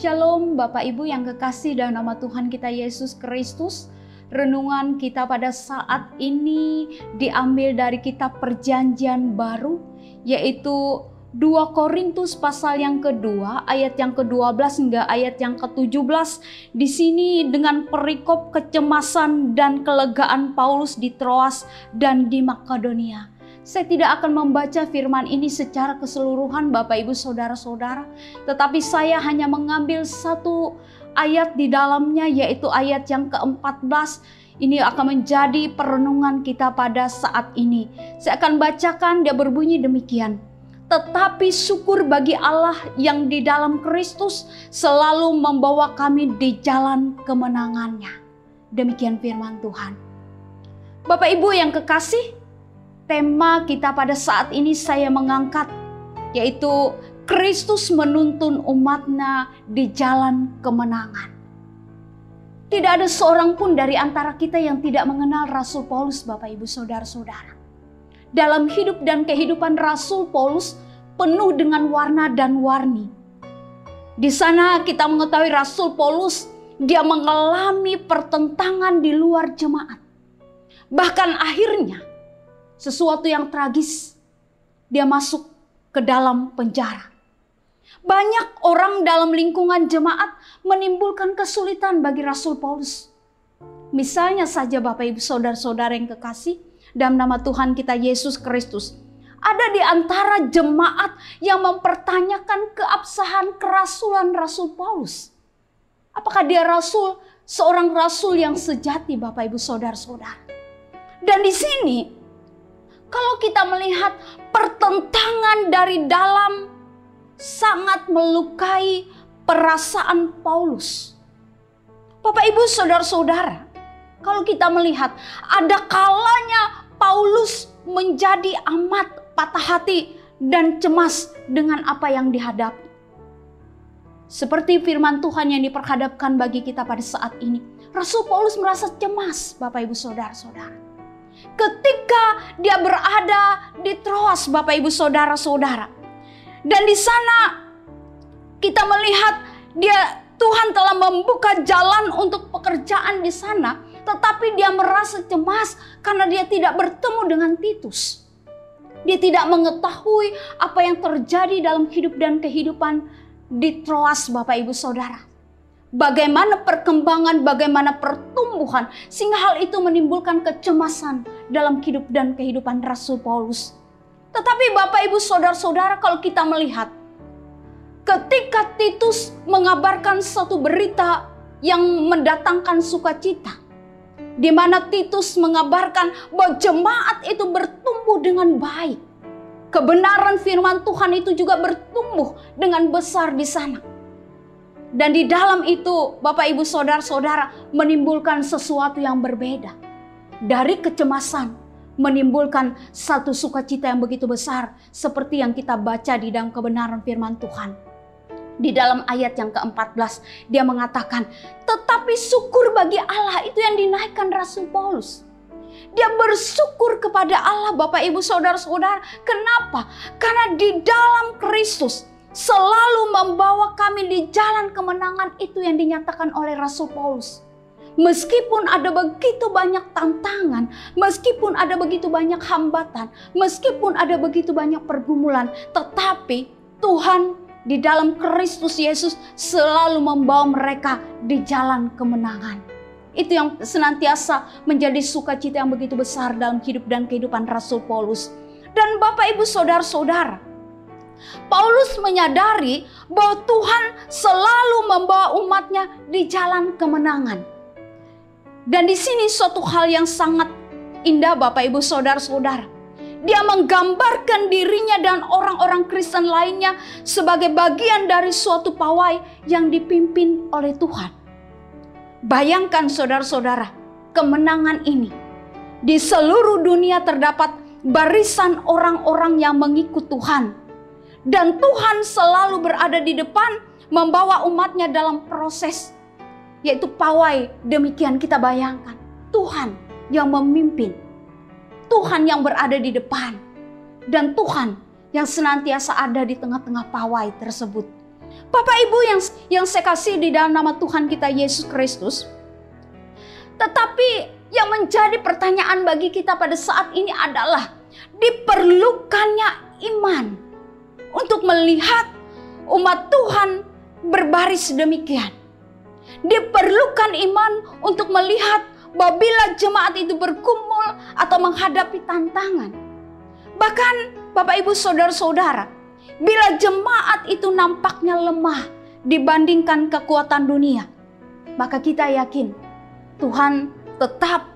Shalom Bapak Ibu yang kekasih dalam nama Tuhan kita Yesus Kristus. Renungan kita pada saat ini diambil dari kitab Perjanjian Baru, yaitu 2 Korintus pasal yang kedua, ayat yang ke-12 hingga ayat yang ke-17. Di sini dengan perikop kecemasan dan kelegaan Paulus di Troas dan di Makedonia. Saya tidak akan membaca firman ini secara keseluruhan Bapak Ibu Saudara-saudara, tetapi saya hanya mengambil satu ayat di dalamnya, yaitu ayat yang ke-14. Ini akan menjadi perenungan kita pada saat ini. Saya akan bacakan, dia berbunyi demikian. Tetapi syukur bagi Allah yang di dalam Kristus selalu membawa kami di jalan kemenangannya. Demikian firman Tuhan. Bapak Ibu yang kekasih, tema kita pada saat ini saya mengangkat, yaitu Kristus menuntun umatnya di jalan kemenangan. Tidak ada seorang pun dari antara kita yang tidak mengenal Rasul Paulus, Bapak Ibu Saudara-saudara. Dalam hidup dan kehidupan Rasul Paulus penuh dengan warna dan warni. Di sana kita mengetahui Rasul Paulus, dia mengalami pertentangan di luar jemaat. Bahkan akhirnya sesuatu yang tragis, dia masuk ke dalam penjara. Banyak orang dalam lingkungan jemaat menimbulkan kesulitan bagi Rasul Paulus. Misalnya saja Bapak Ibu Saudara-saudara yang kekasih, dalam nama Tuhan kita Yesus Kristus, ada di antara jemaat yang mempertanyakan keabsahan kerasulan Rasul Paulus. Apakah dia rasul, seorang rasul yang sejati Bapak Ibu Saudara-saudara? Dan di sini, kalau kita melihat pertentangan dari dalam sangat melukai perasaan Paulus. Bapak Ibu Saudara-saudara, kalau kita melihat ada kalanya Paulus menjadi amat patah hati dan cemas dengan apa yang dihadapi. Seperti firman Tuhan yang diperhadapkan bagi kita pada saat ini, Rasul Paulus merasa cemas Bapak Ibu Saudara-saudara. Ketika dia berada di Troas Bapak Ibu Saudara-saudara. Dan di sana kita melihat Tuhan telah membuka jalan untuk pekerjaan di sana. Tetapi dia merasa cemas karena dia tidak bertemu dengan Titus. Dia tidak mengetahui apa yang terjadi dalam hidup dan kehidupan di Troas Bapak Ibu Saudara. Bagaimana perkembangan, bagaimana pertumbuhan, sehingga hal itu menimbulkan kecemasan dalam hidup dan kehidupan Rasul Paulus. Tetapi Bapak Ibu Saudara-saudara, kalau kita melihat, ketika Titus mengabarkan satu berita yang mendatangkan sukacita, di mana Titus mengabarkan bahwa jemaat itu bertumbuh dengan baik. Kebenaran firman Tuhan itu juga bertumbuh dengan besar di sana. Dan di dalam itu Bapak Ibu Saudara-saudara menimbulkan sesuatu yang berbeda. Dari kecemasan menimbulkan satu sukacita yang begitu besar. Seperti yang kita baca di dalam kebenaran firman Tuhan. Di dalam ayat yang ke-14 dia mengatakan, tetapi syukur bagi Allah, itu yang dinaikkan Rasul Paulus. Dia bersyukur kepada Allah Bapak Ibu Saudara-saudara. Kenapa? Karena di dalam Kristus selalu membawa kami di jalan kemenangan, itu yang dinyatakan oleh Rasul Paulus. Meskipun ada begitu banyak tantangan, meskipun ada begitu banyak hambatan, meskipun ada begitu banyak pergumulan, tetapi Tuhan di dalam Kristus Yesus selalu membawa mereka di jalan kemenangan. Itu yang senantiasa menjadi sukacita yang begitu besar dalam hidup dan kehidupan Rasul Paulus. Dan Bapak Ibu Saudara-saudara, Paulus menyadari bahwa Tuhan selalu membawa umatnya di jalan kemenangan. Dan di sini suatu hal yang sangat indah Bapak Ibu Saudara-saudara. Dia menggambarkan dirinya dan orang-orang Kristen lainnya sebagai bagian dari suatu pawai yang dipimpin oleh Tuhan. Bayangkan saudara-saudara, kemenangan ini. Di seluruh dunia terdapat barisan orang-orang yang mengikut Tuhan. Dan Tuhan selalu berada di depan membawa umatnya dalam proses, yaitu pawai. Demikian kita bayangkan. Tuhan yang memimpin. Tuhan yang berada di depan. Dan Tuhan yang senantiasa ada di tengah-tengah pawai tersebut. Bapak Ibu yang saya kasih di dalam nama Tuhan kita Yesus Kristus. Tetapi yang menjadi pertanyaan bagi kita pada saat ini adalah diperlukannya iman untuk melihat umat Tuhan berbaris demikian. Diperlukan iman untuk melihat bila jemaat itu berkumpul atau menghadapi tantangan. Bahkan Bapak Ibu saudara-saudara, bila jemaat itu nampaknya lemah dibandingkan kekuatan dunia, maka kita yakin Tuhan tetap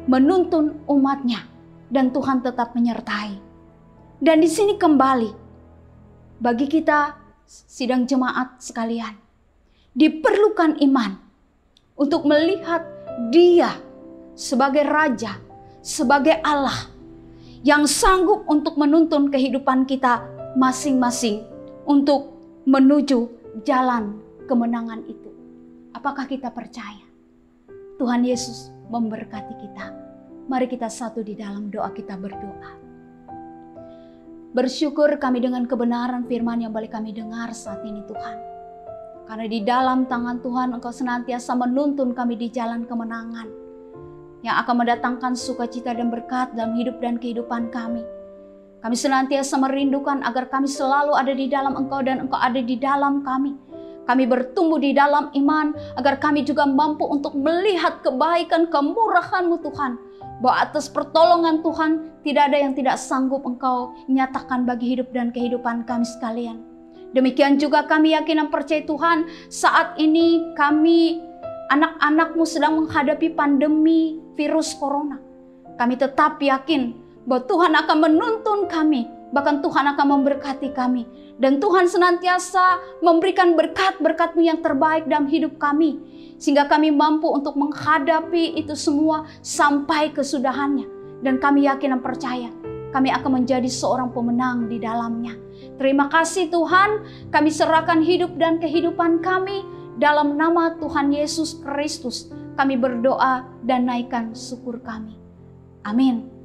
menuntun umatnya dan Tuhan tetap menyertai. Dan di sini kembali bagi kita sidang jemaat sekalian, diperlukan iman untuk melihat Dia sebagai Raja, sebagai Allah yang sanggup untuk menuntun kehidupan kita masing-masing untuk menuju jalan kemenangan itu. Apakah kita percaya? Tuhan Yesus memberkati kita. Mari kita satu di dalam doa, kita berdoa. Bersyukur kami dengan kebenaran firman yang boleh kami dengar saat ini Tuhan. Karena di dalam tangan Tuhan Engkau senantiasa menuntun kami di jalan kemenangan yang akan mendatangkan sukacita dan berkat dalam hidup dan kehidupan kami. Kami senantiasa merindukan agar kami selalu ada di dalam Engkau dan Engkau ada di dalam kami. Kami bertumbuh di dalam iman agar kami juga mampu untuk melihat kebaikan kemurahan-Mu Tuhan. Bahwa atas pertolongan Tuhan tidak ada yang tidak sanggup Engkau nyatakan bagi hidup dan kehidupan kami sekalian. Demikian juga kami yakin dan percaya Tuhan, saat ini kami anak-anak-Mu sedang menghadapi pandemi virus corona. Kami tetap yakin bahwa Tuhan akan menuntun kami, bahkan Tuhan akan memberkati kami. Dan Tuhan senantiasa memberikan berkat-berkat-Mu yang terbaik dalam hidup kami. Sehingga kami mampu untuk menghadapi itu semua sampai kesudahannya. Dan kami yakin dan percaya, kami akan menjadi seorang pemenang di dalamnya. Terima kasih Tuhan, kami serahkan hidup dan kehidupan kami dalam nama Tuhan Yesus Kristus. Kami berdoa dan naikkan syukur kami. Amin.